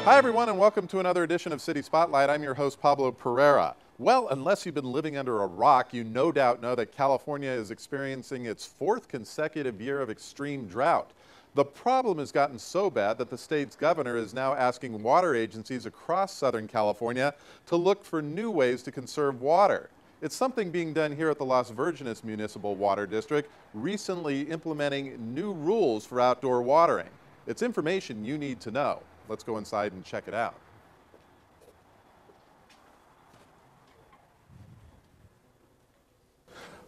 Hi everyone, and welcome to another edition of City Spotlight. I'm your host, Pablo Pereira. Well, unless you've been living under a rock, you no doubt know that California is experiencing its fourth consecutive year of extreme drought. The problem has gotten so bad that the state's governor is now asking water agencies across Southern California to look for new ways to conserve water. It's something being done here at the Las Virgenes Municipal Water District, recently implementing new rules for outdoor watering. It's information you need to know. Let's go inside and check it out.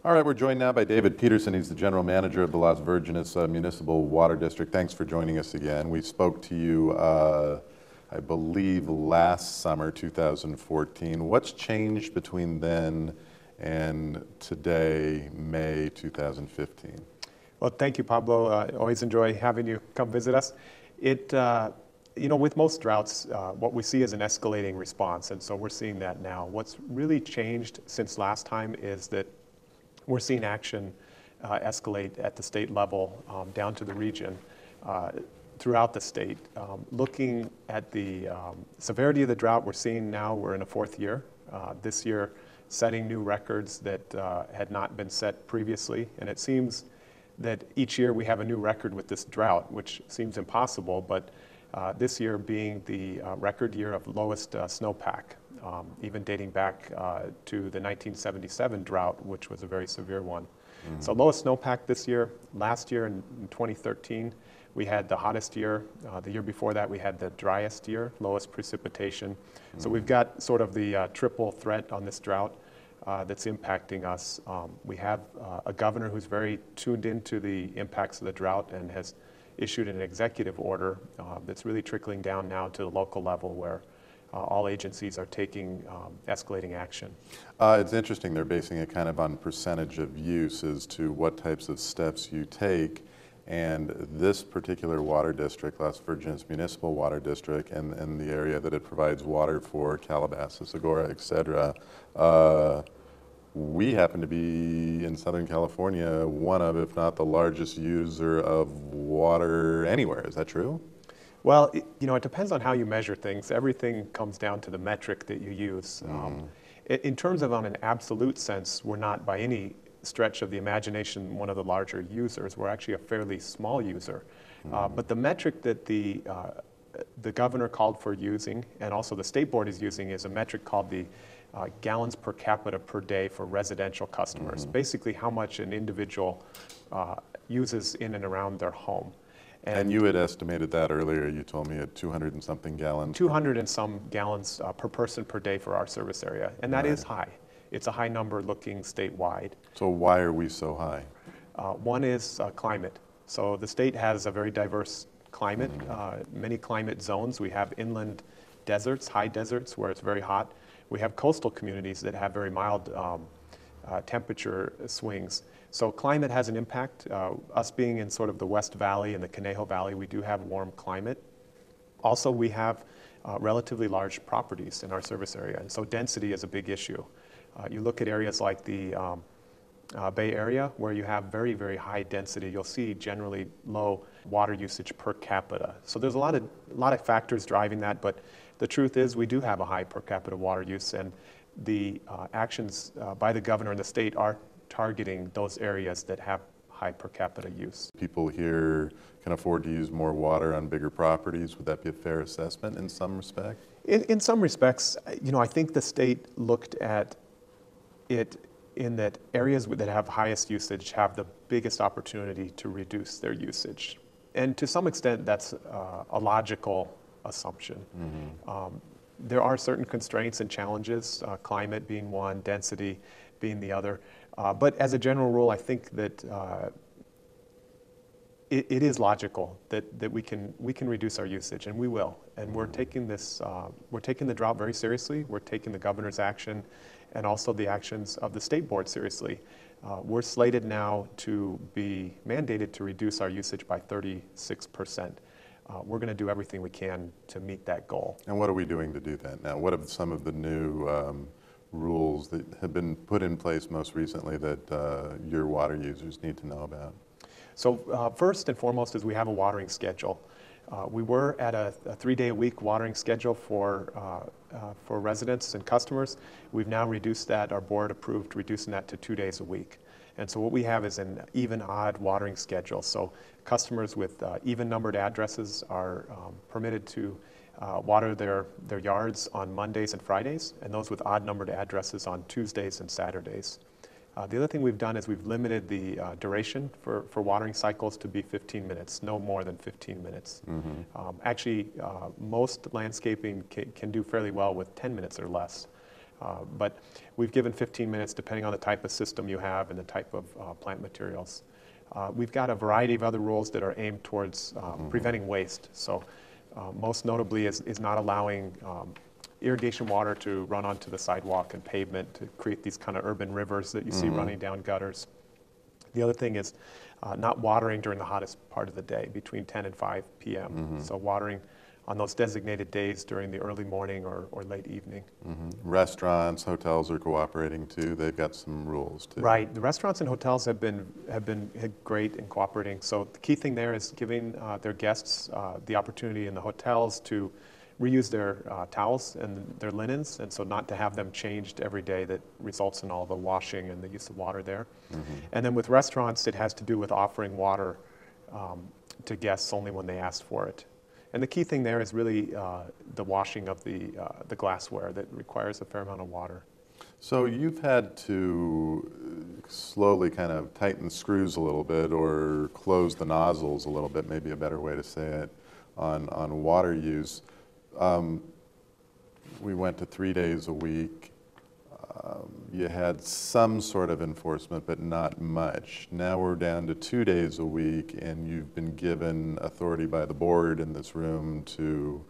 All right, we're joined now by David Peterson. He's the general manager of the Las Virgenes Municipal Water District. Thanks for joining us again. We spoke to you, I believe, last summer, 2014. What's changed between then and today, May 2015? Well, thank you, Pablo. Always enjoy having you come visit us. You know, with most droughts, what we see is an escalating response, and so we're seeing that now. What's really changed since last time is that we're seeing action escalate at the state level down to the region throughout the state. Looking at the severity of the drought, we're seeing now we're in a fourth year. This year, setting new records that had not been set previously, and it seems that each year we have a new record with this drought, which seems impossible, but this year being the record year of lowest snowpack, even dating back to the 1977 drought, which was a very severe one. Mm-hmm. So lowest snowpack this year. Last year in 2013, we had the hottest year. The year before that, we had the driest year, lowest precipitation. Mm-hmm. So we've got sort of the triple threat on this drought that's impacting us. We have a governor who's very tuned into the impacts of the drought and has issued an executive order that's really trickling down now to the local level where all agencies are taking escalating action. It's interesting, they're basing it kind of on percentage of use as to what types of steps you take. And this particular water district, Las Virgenes Municipal Water District, and the area that it provides water for, Calabasas, Agora, etc., we happen to be in Southern California one of, if not the largest user of water anywhere. Is that true? Well, you know, it depends on how you measure things. Everything comes down to the metric that you use. In terms of on an absolute sense, we're not by any stretch of the imagination one of the larger users. We're actually a fairly small user. But the metric that the governor called for using, and also the state board is using, is a metric called the gallons per capita per day for residential customers. Basically how much an individual uses in and around their home. And you had estimated that earlier. You told me at 200 and something gallons. 200 and some gallons per person per day for our service area. And that is high. It's a high number looking statewide. So why are we so high? One is climate. So the state has a very diverse climate, many climate zones. We have inland deserts, high deserts where it's very hot. We have coastal communities that have very mild temperature swings. So climate has an impact. Us being in sort of the West Valley and the Conejo Valley, we do have warm climate. Also, we have relatively large properties in our service area, and so density is a big issue. You look at areas like the Bay Area, where you have very, very high density, you'll see generally low water usage per capita. So there's a lot of factors driving that, but the truth is we do have a high per capita water use, and the actions by the governor and the state are targeting those areas that have high per capita use. People here can afford to use more water on bigger properties. Would that be a fair assessment in some respect? In some respects, you know, I think the state looked at it in that areas that have highest usage have the biggest opportunity to reduce their usage. And to some extent, that's a logical assumption. There are certain constraints and challenges, climate being one, density being the other. But as a general rule, I think that it is logical that we can reduce our usage, and we will. And we're taking the drought very seriously. We're taking the governor's action and also the actions of the state board seriously. We're slated now to be mandated to reduce our usage by 36%. We're going to do everything we can to meet that goal. And what are we doing to do that now? What are some of the new rules that have been put in place most recently that your water users need to know about? So first and foremost is we have a watering schedule. We were at a 3-day-a-week watering schedule for residents and customers. We've now reduced that, our board approved reducing that to 2 days a week. And so what we have is an even-odd watering schedule. So customers with even-numbered addresses are permitted to water their yards on Mondays and Fridays, and those with odd-numbered addresses on Tuesdays and Saturdays. The other thing we've done is we've limited the duration for watering cycles to be 15 minutes, no more than 15 minutes. Mm-hmm. Actually, most landscaping can do fairly well with 10 minutes or less. But we've given 15 minutes depending on the type of system you have and the type of plant materials. We've got a variety of other rules that are aimed towards preventing waste. So most notably is not allowing irrigation water to run onto the sidewalk and pavement to create these kind of urban rivers that you see running down gutters. The other thing is not watering during the hottest part of the day, between 10 and 5 p.m. Mm-hmm. So watering on those designated days during the early morning or late evening. Mm-hmm. Restaurants, hotels are cooperating too. They've got some rules too. Right. The restaurants and hotels have been great in cooperating. So the key thing there is giving their guests the opportunity in the hotels to reuse their towels and their linens, and so not to have them changed every day. That results in all the washing and the use of water there. Mm-hmm. And then with restaurants, it has to do with offering water to guests only when they ask for it. And the key thing there is really the washing of the glassware that requires a fair amount of water. So you've had to slowly kind of tighten screws a little bit or close the nozzles a little bit, maybe a better way to say it, on water use. We went to 3 days a week. You had some sort of enforcement, but not much. Now we're down to 2 days a week, and you've been given authority by the board in this room to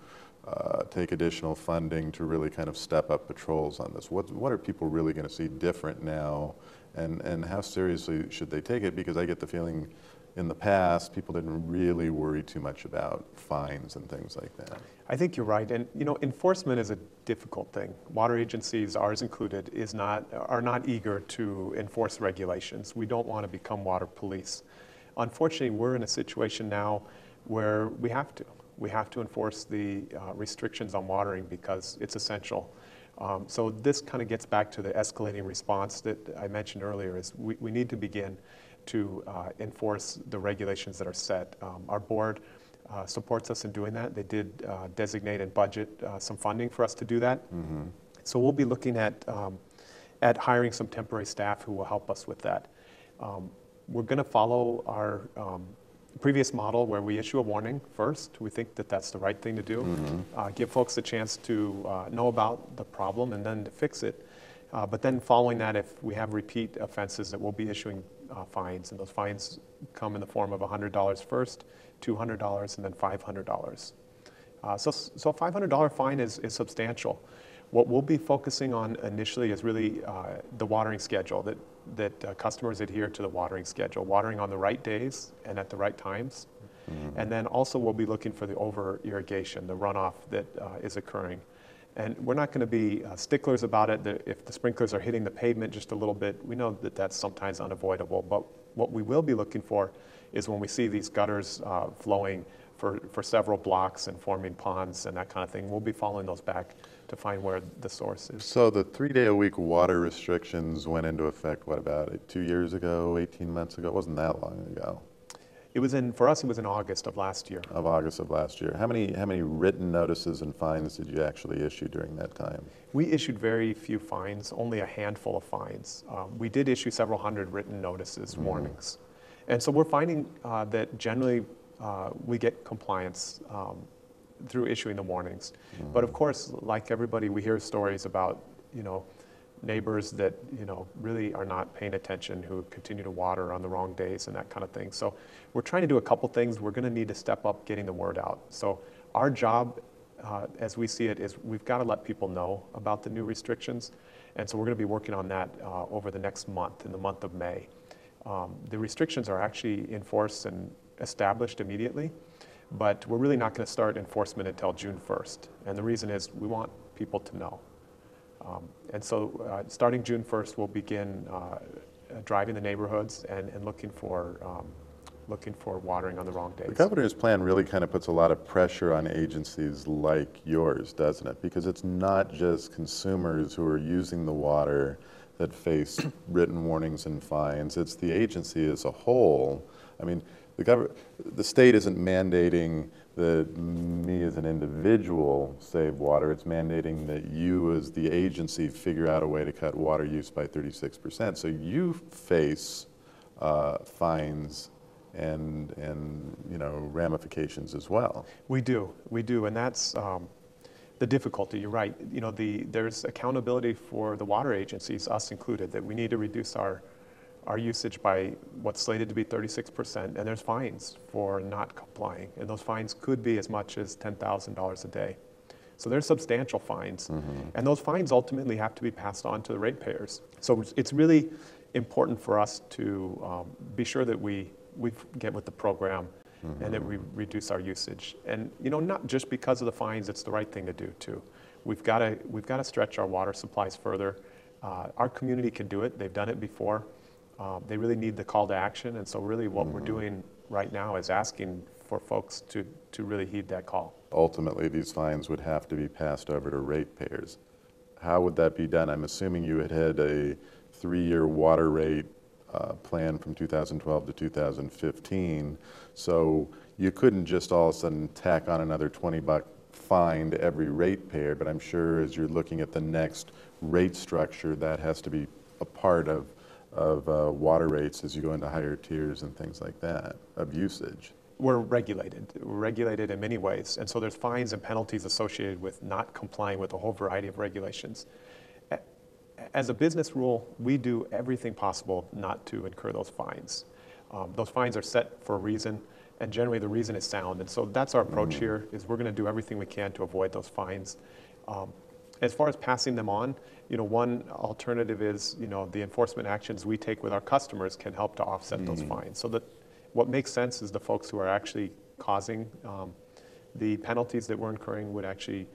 take additional funding to really kind of step up patrols on this. What are people really going to see different now, and how seriously should they take it? Because I get the feeling in the past, people didn't really worry too much about fines and things like that. I think you're right, and enforcement is a difficult thing. Water agencies, ours included, are not eager to enforce regulations. We don't want to become water police. Unfortunately, we're in a situation now where we have to. We have to enforce the restrictions on watering because it's essential. So this kind of gets back to the escalating response that I mentioned earlier. Is we need to begin to enforce the regulations that are set. Our board supports us in doing that. They did designate and budget some funding for us to do that. Mm-hmm. So we'll be looking at hiring some temporary staff who will help us with that. We're going to follow our previous model where we issue a warning first. We think that that's the right thing to do. Mm-hmm. Give folks a chance to know about the problem and then to fix it. But then following that, if we have repeat offenses, that we'll be issuing fines, and those fines come in the form of $100 first, $200, and then $500. So a $500 fine is substantial. What we'll be focusing on initially is really the watering schedule, that customers adhere to the watering schedule, watering on the right days and at the right times. Mm-hmm. And then also we'll be looking for the over-irrigation, the runoff that is occurring. And we're not going to be sticklers about it. If the sprinklers are hitting the pavement just a little bit, we know that that's sometimes unavoidable. But what we will be looking for is when we see these gutters flowing for several blocks and forming ponds and that kind of thing, we'll be following those back to find where the source is. So the 3-day-a-week water restrictions went into effect, what, about 2 years ago, 18 months ago? It wasn't that long ago. For us, it was in August of last year. Of August of last year. How many written notices and fines did you actually issue during that time? We issued very few fines, only a handful of fines. We did issue several hundred written notices, warnings. And so we're finding that generally we get compliance through issuing the warnings. But of course, like everybody, we hear stories about, neighbors that really are not paying attention, who continue to water on the wrong days and that kind of thing. So we're trying to do a couple things. We're going to need to step up getting the word out. So our job, as we see it, is we've got to let people know about the new restrictions. And so we're going to be working on that over the next month, in the month of May. The restrictions are actually enforced and established immediately, but we're really not going to start enforcement until June 1st. And the reason is we want people to know. And so starting June 1st, we'll begin driving the neighborhoods and looking for looking for watering on the wrong days. The governor's plan really kind of puts a lot of pressure on agencies like yours, doesn't it? Because it's not just consumers who are using the water that face written warnings and fines. It's the agency as a whole. I mean, the state isn't mandating that me as an individual save water. It's mandating that you as the agency figure out a way to cut water use by 36%. So you face fines and ramifications as well. We do, and that's the difficulty. You're right. There's accountability for the water agencies, us included, that we need to reduce our usage by what's slated to be 36%, and there's fines for not complying, and those fines could be as much as $10,000 a day. So there's substantial fines, and those fines ultimately have to be passed on to the ratepayers. So it's really important for us to be sure that we get with the program and that we reduce our usage. And not just because of the fines, it's the right thing to do too. We've got to stretch our water supplies further. Our community can do it. They've done it before. They really need the call to action, and so really what we're doing right now is asking for folks to really heed that call. Ultimately, these fines would have to be passed over to ratepayers. How would that be done? I'm assuming you had a 3-year water rate plan from 2012 to 2015, so you couldn't just all of a sudden tack on another $20 fine to every ratepayer, but I'm sure as you're looking at the next rate structure, that has to be a part of water rates as you go into higher tiers and things like that of usage. We're regulated in many ways, and so there's fines and penalties associated with not complying with a whole variety of regulations. As a business rule, we do everything possible not to incur those fines. Those fines are set for a reason, and generally the reason is sound, and so that's our approach here, is we're going to do everything we can to avoid those fines. As far as passing them on, one alternative is, the enforcement actions we take with our customers can help to offset those fines. So that what makes sense is the folks who are actually causing the penalties that we're incurring would actually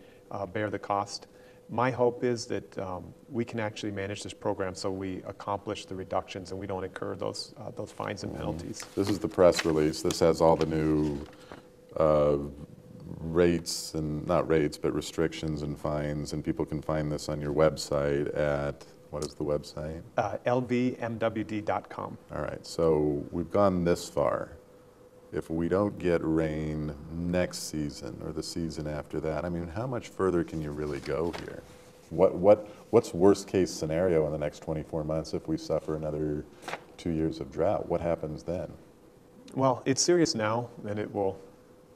bear the cost. My hope is that we can actually manage this program so we accomplish the reductions and we don't incur those fines and penalties. This is the press release. This has all the new rates, and not rates, but restrictions and fines, and people can find this on your website at, what is the website? LVMWD.com. All right, so we've gone this far. If we don't get rain next season or the season after that, I mean, how much further can you really go here? What's worst case scenario in the next 24 months if we suffer another 2 years of drought? What happens then? Well, it's serious now, and it will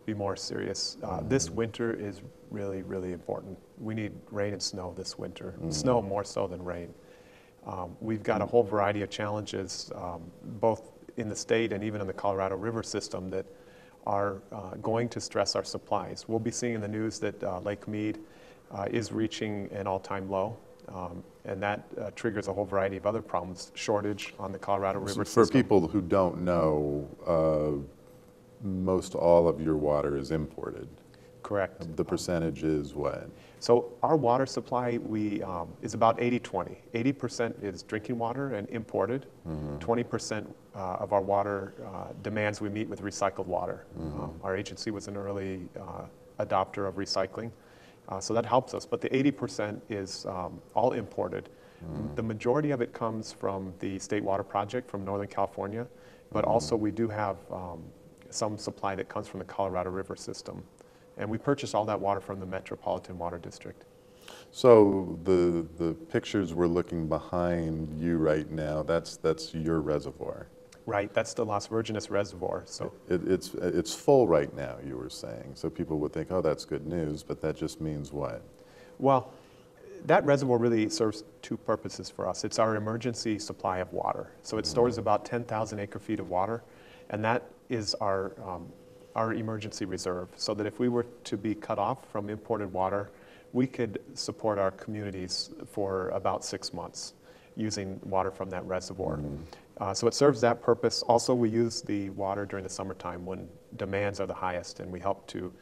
be more serious. This winter is really, really important. We need rain and snow this winter. Snow more so than rain. We've got a whole variety of challenges, both in the state and even in the Colorado River system, that are going to stress our supplies. We'll be seeing in the news that Lake Mead is reaching an all-time low, and that triggers a whole variety of other problems, shortage on the Colorado River system. For people who don't know, most all of your water is imported. Correct. The percentage is what? So our water supply is about 80-20. 80% is drinking water and imported. 20% of our water demands we meet with recycled water. Our agency was an early adopter of recycling, so that helps us. But the 80% is all imported. The majority of it comes from the State Water Project from Northern California, but also we do have some supply that comes from the Colorado River system. And we purchase all that water from the Metropolitan Water District. So the pictures we're looking behind you right now, that's your reservoir. Right, that's the Las Virgenes Reservoir. So it's full right now, you were saying. So people would think, oh, that's good news, but that just means what? Well, that reservoir really serves two purposes for us. It's our emergency supply of water. So it stores about 10,000 acre-feet of water, and that is our emergency reserve, so that if we were to be cut off from imported water, we could support our communities for about 6 months using water from that reservoir. So it serves that purpose. Also, we use the water during the summertime when demands are the highest, and we help to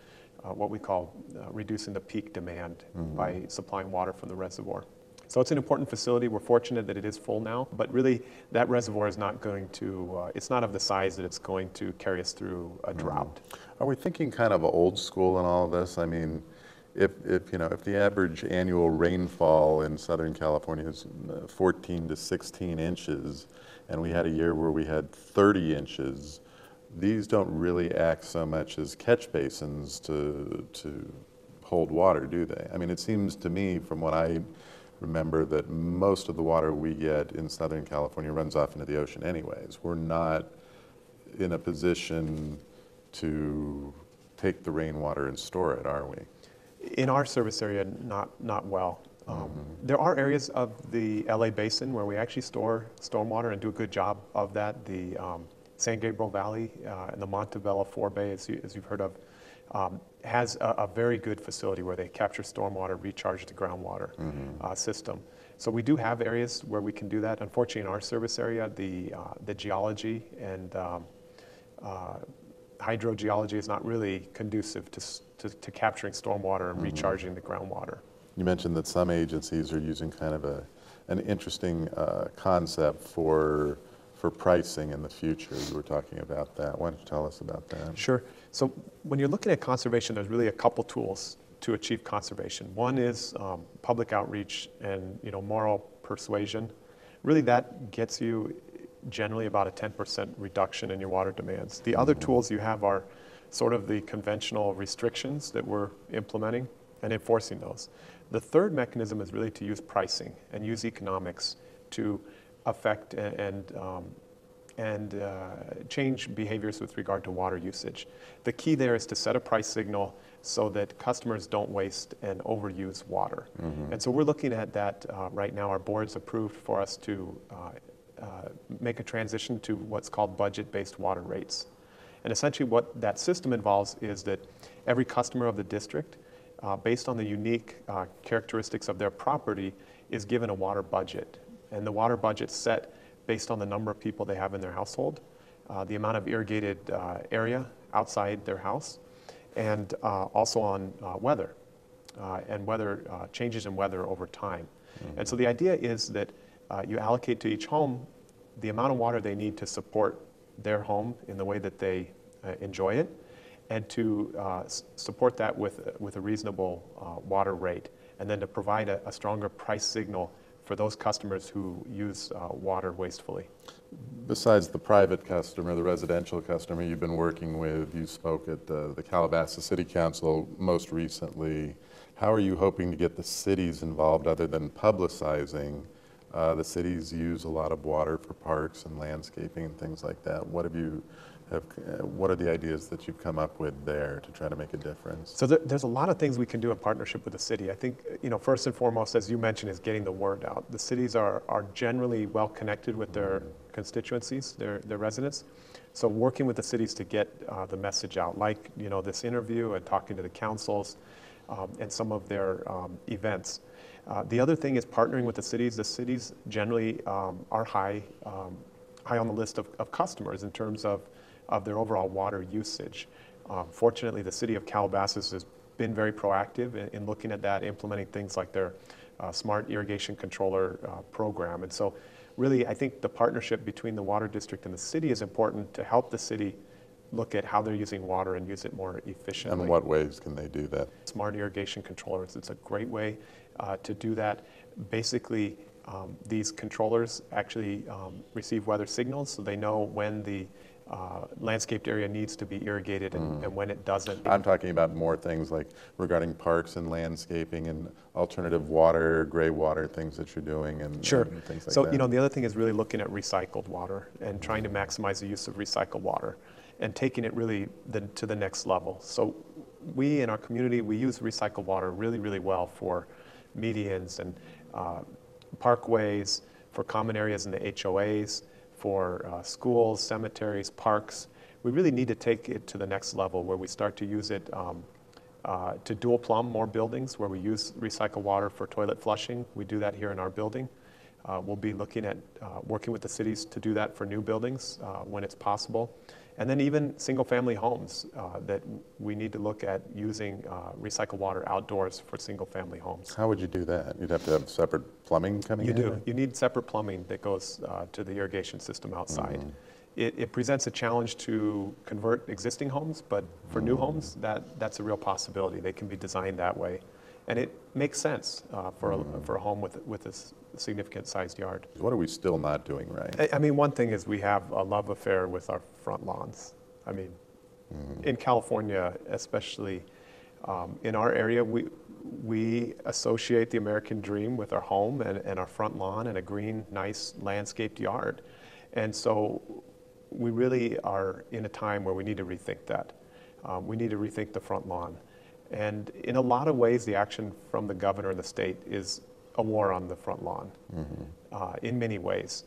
what we call reducing the peak demand by supplying water from the reservoir. So it's an important facility. We're fortunate that it is full now, but really that reservoir is not going to, it's not of the size that it's going to carry us through a drought. Are we thinking kind of old school in all of this? I mean, if the average annual rainfall in Southern California is 14 to 16 inches, and we had a year where we had 30 inches, these don't really act so much as catch basins to hold water, do they? I mean, it seems to me, from what I remember, that most of the water we get in Southern California runs off into the ocean anyways. We're not in a position to take the rainwater and store it, are we? In our service area, not well. There are areas of the LA basin where we actually store stormwater and do a good job of that. The San Gabriel Valley and the Montebello Forebay, as you've heard of, has a very good facility where they capture stormwater, recharge the groundwater system. So we do have areas where we can do that. Unfortunately, in our service area, the geology and hydrogeology is not really conducive to capturing stormwater and recharging the groundwater. You mentioned that some agencies are using kind of an interesting concept for pricing in the future. You were talking about that. Why don't you tell us about that? Sure. So when you're looking at conservation, there's really a couple tools to achieve conservation. One is public outreach and moral persuasion. Really, that gets you generally about a 10% reduction in your water demands. The other tools you have are sort of the conventional restrictions that we're implementing and enforcing those. The third mechanism is really to use pricing and use economics to affect and change behaviors with regard to water usage. The key there is to set a price signal so that customers don't waste and overuse water. And so we're looking at that right now. Our board's approved for us to make a transition to what's called budget-based water rates. And essentially what that system involves is that every customer of the district, based on the unique characteristics of their property, is given a water budget. And the water budget's set based on the number of people they have in their household, the amount of irrigated area outside their house, and also on weather and changes in weather over time. And so the idea is that you allocate to each home the amount of water they need to support their home in the way that they enjoy it, and to support that with a reasonable water rate, and then to provide a stronger price signal for those customers who use water wastefully. Besides the private customer, the residential customer you've been working with, you spoke at the Calabasas City Council most recently. How are you hoping to get the cities involved other than publicizing? The cities use a lot of water for parks and landscaping and things like that. What are the ideas that you've come up with there to try to make a difference? So there's a lot of things we can do in partnership with the city. I think, first and foremost, as you mentioned, is getting the word out. The cities are generally well connected with their constituencies, their residents. So working with the cities to get the message out, like this interview and talking to the councils and some of their events. The other thing is partnering with the cities. The cities generally are high on the list of customers in terms of their overall water usage. Fortunately, the city of Calabasas has been very proactive in looking at that, implementing things like their smart irrigation controller program. And so really, I think the partnership between the water district and the city is important to help the city look at how they're using water and use it more efficiently. And in what ways can they do that? Smart irrigation controllers, it's a great way to do that. Basically, these controllers actually receive weather signals, so they know when the landscaped area needs to be irrigated and when it doesn't. I'm talking about more things like regarding parks and landscaping and alternative water, gray water, things that you're doing and, sure. And things like so, that. the other thing is really looking at recycled water and trying to maximize the use of recycled water and taking it really to the next level. So we in our community, we use recycled water really, really well for medians and parkways, for common areas in the HOAs, for schools, cemeteries, parks. We really need to take it to the next level where we start to use it to dual plumb more buildings where we use recycled water for toilet flushing. We do that here in our building. We'll be looking at working with the cities to do that for new buildings when it's possible. And then even single-family homes that we need to look at using recycled water outdoors for single-family homes. How would you do that? You'd have to have separate plumbing coming in? You do. You need separate plumbing that goes to the irrigation system outside. It presents a challenge to convert existing homes, but for new homes, that's a real possibility. They can be designed that way. And it makes sense for a home with a significant sized yard. What are we still not doing right? I mean, one thing is we have a love affair with our front lawns. I mean, in California, especially in our area, we associate the American dream with our home and our front lawn and a green, nice landscaped yard. And so we really are in a time where we need to rethink that. We need to rethink the front lawn. And in a lot of ways, the action from the governor and the state is a war on the front lawn in many ways.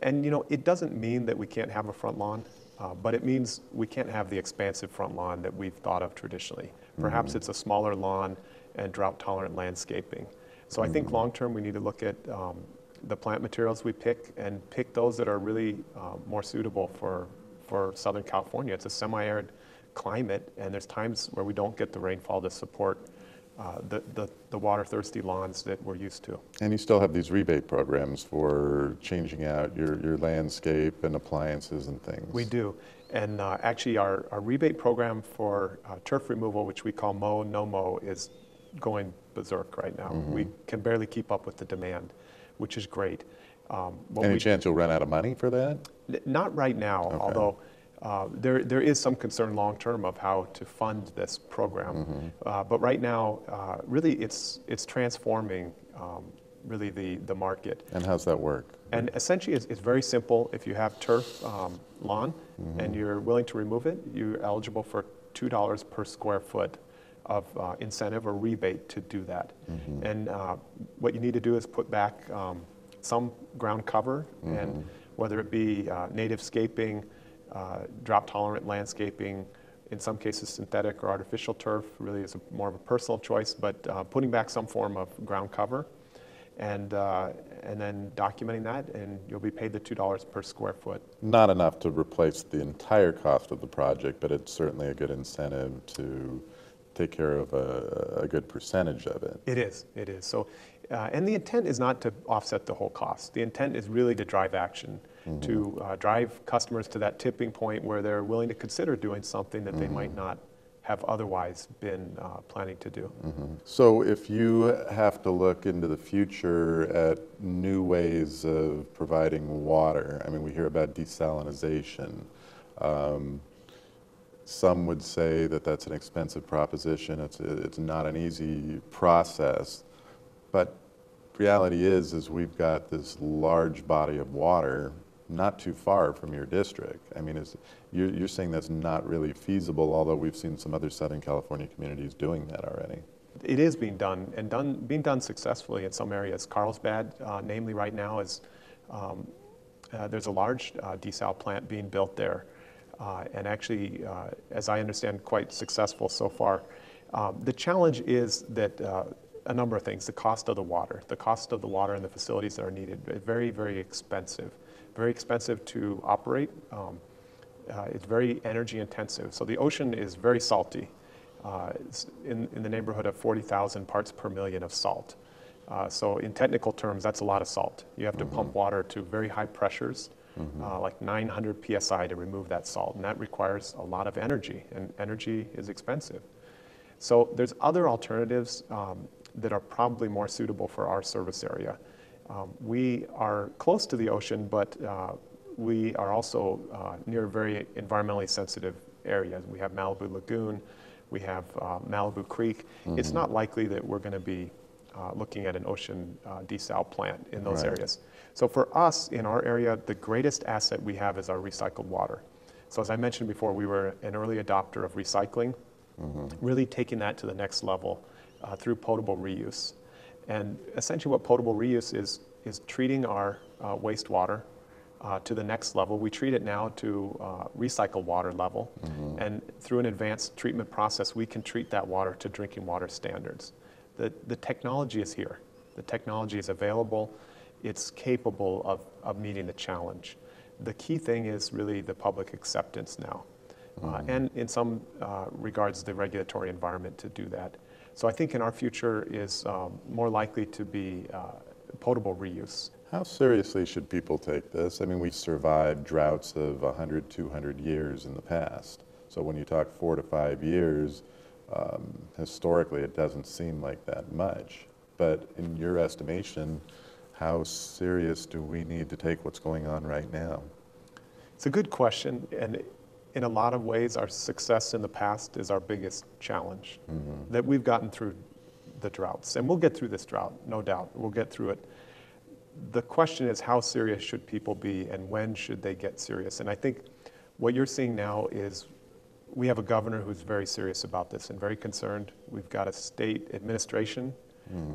And you know, it doesn't mean that we can't have a front lawn, but it means we can't have the expansive front lawn that we've thought of traditionally. Perhaps it's a smaller lawn and drought-tolerant landscaping. So I think long-term we need to look at the plant materials we pick and pick those that are really more suitable for Southern California. It's a semi-arid climate, and there's times where we don't get the rainfall to support the water-thirsty lawns that we're used to. And you still have these rebate programs for changing out your landscape and appliances and things. We do. And actually our rebate program for turf removal, which we call mow, no mow, is going berserk right now. We can barely keep up with the demand, which is great. Any chance you'll run out of money for that? Not right now, although there is some concern long-term of how to fund this program. But right now, really it's transforming really the market. And how's that work? And essentially it's very simple. If you have turf lawn and you're willing to remove it, you're eligible for $2 per square foot of incentive or rebate to do that. And what you need to do is put back some ground cover, and whether it be native scaping, drought-tolerant landscaping, in some cases synthetic or artificial turf really is more of a personal choice, but putting back some form of ground cover and then documenting that, and you'll be paid the $2 per square foot. Not enough to replace the entire cost of the project, but it's certainly a good incentive to take care of a good percentage of it. It is. So, and the intent is not to offset the whole cost. The intent is really to drive action, to drive customers to that tipping point where they're willing to consider doing something that they might not have otherwise been planning to do. So if you have to look into the future at new ways of providing water, I mean, we hear about desalinization. Some would say that that's an expensive proposition. It's not an easy process. But reality is we've got this large body of water not too far from your district. I mean, you're saying that's not really feasible, although we've seen some other Southern California communities doing that already. It is being done, and being done successfully in some areas. Carlsbad, namely right now, is there's a large desal plant being built there, and actually, as I understand, quite successful so far. The challenge is that a number of things. The cost of the water and the facilities that are needed, very, very expensive. Very expensive to operate. It's very energy intensive. So the ocean is very salty. It's in the neighborhood of 40,000 parts per million of salt. So in technical terms, that's a lot of salt. You have to pump water to very high pressures, like 900 PSI to remove that salt. And that requires a lot of energy, and energy is expensive. So there's other alternatives that are probably more suitable for our service area. We are close to the ocean, but we are also near very environmentally sensitive areas. We have Malibu Lagoon, we have Malibu Creek. It's not likely that we're going to be looking at an ocean desal plant in those areas. So for us, in our area, the greatest asset we have is our recycled water. So as I mentioned before, we were an early adopter of recycling, really taking that to the next level through potable reuse. And essentially what potable reuse is treating our wastewater to the next level. We treat it now to recycled water level, and through an advanced treatment process, we can treat that water to drinking water standards. The technology is here. The technology is available. It's capable of meeting the challenge. The challenge The key thing is really the public acceptance now, and in some regards, the regulatory environment to do that. So I think in our future is more likely to be potable reuse. How seriously should people take this? I mean, we've survived droughts of 100, 200 years in the past. So when you talk 4 to 5 years, historically it doesn't seem like that much. But in your estimation, how serious do we need to take what's going on right now? It's a good question, and in a lot of ways our success in the past is our biggest challenge, that we've gotten through the droughts. And we'll get through this drought, no doubt. We'll get through it. The question is, how serious should people be and when should they get serious? And I think what you're seeing now is we have a governor who's very serious about this and very concerned. We've got a state administration,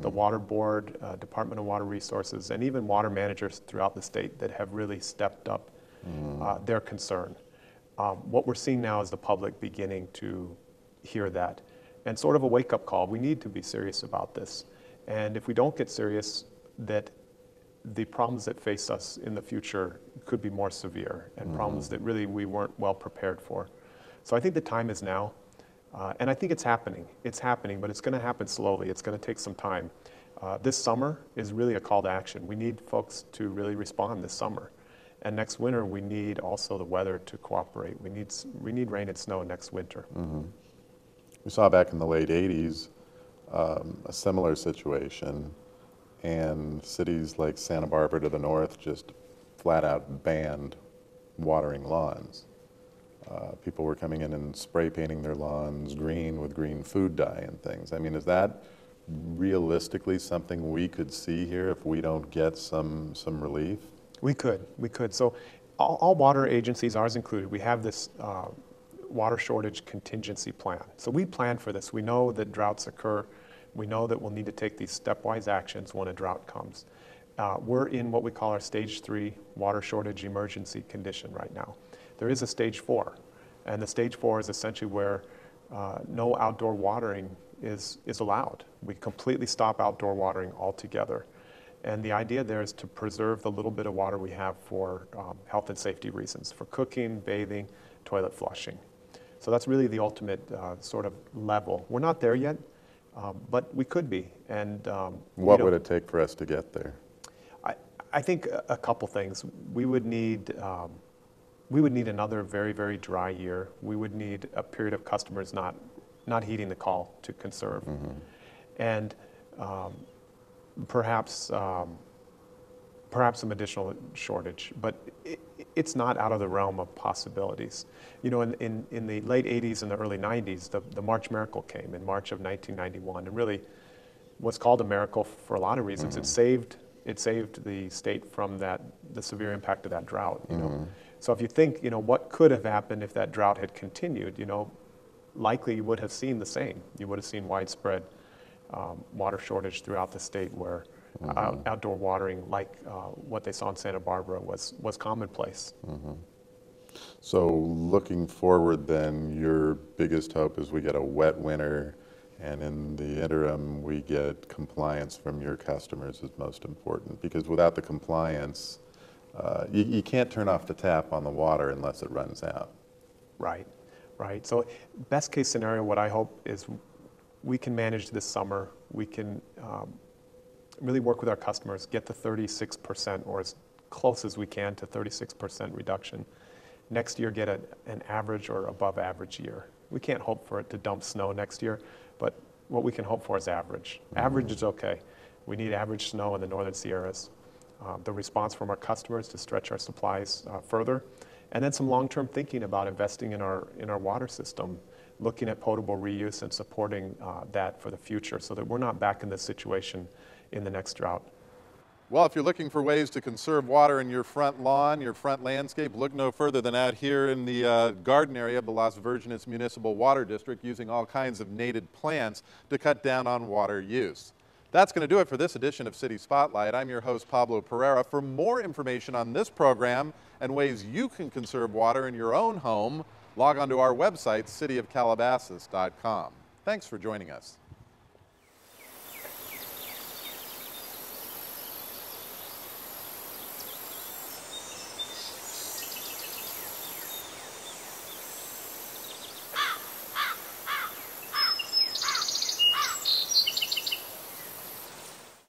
the Water Board, Department of Water Resources, and even water managers throughout the state that have really stepped up their concern. What we're seeing now is the public beginning to hear that, and sort of a wake-up call. We need to be serious about this. And if we don't get serious, that the problems that face us in the future could be more severe, and problems that really we weren't well prepared for. So I think the time is now, and I think it's happening. It's happening, but it's going to happen slowly. It's going to take some time. This summer is really a call to action. We need folks to really respond this summer. And next winter, we need also the weather to cooperate. We need rain and snow next winter. We saw back in the late 80s a similar situation, and cities like Santa Barbara to the north just flat out banned watering lawns. People were coming in and spray painting their lawns green with green food dye and things. I mean, is that realistically something we could see here if we don't get some relief? We could. So all water agencies, ours included, we have this water shortage contingency plan. So we plan for this. We know that droughts occur. We know that we'll need to take these stepwise actions when a drought comes. We're in what we call our stage 3 water shortage emergency condition right now. There is a stage 4, and the stage 4 is essentially where no outdoor watering is allowed. We completely stop outdoor watering altogether. And the idea there is to preserve the little bit of water we have for health and safety reasons, for cooking, bathing, toilet flushing. So that's really the ultimate sort of level. We're not there yet, but we could be. And what would it take for us to get there? I think a couple things. We would need another very, very dry year. We would need a period of customers not heeding the call to conserve, and perhaps some additional shortage. But it's not out of the realm of possibilities. You know, in the late 80s and the early 90s, the March miracle came in March of 1991, and really was called a miracle for a lot of reasons. It saved the state from the severe impact of that drought. You know, so if you think, you know, what could have happened if that drought had continued, you know, likely you would have seen the same. You would have seen widespread water shortage throughout the state, where outdoor watering, like what they saw in Santa Barbara, was commonplace. So looking forward then, your biggest hope is we get a wet winter, and in the interim we get compliance from your customers is most important, because without the compliance, you can't turn off the tap on the water unless it runs out. Right. So best case scenario, what I hope is we can manage this summer. We can really work with our customers, get the 36%, or as close as we can to 36% reduction. Next year, get an average or above average year. We can't hope for it to dump snow next year, but what we can hope for is average. Average is okay. We need average snow in the northern Sierras. The response from our customers to stretch our supplies further, and then some long-term thinking about investing in our water system, looking at potable reuse and supporting that for the future, so that we're not back in this situation in the next drought. Well, if you're looking for ways to conserve water in your front lawn, your front landscape, look no further than out here in the garden area of the Las Virgenes Municipal Water District, using all kinds of native plants to cut down on water use. That's going to do it for this edition of City Spotlight. I'm your host, Pablo Pereira. For more information on this program and ways you can conserve water in your own home, log on to our website, cityofcalabasas.com. Thanks for joining us.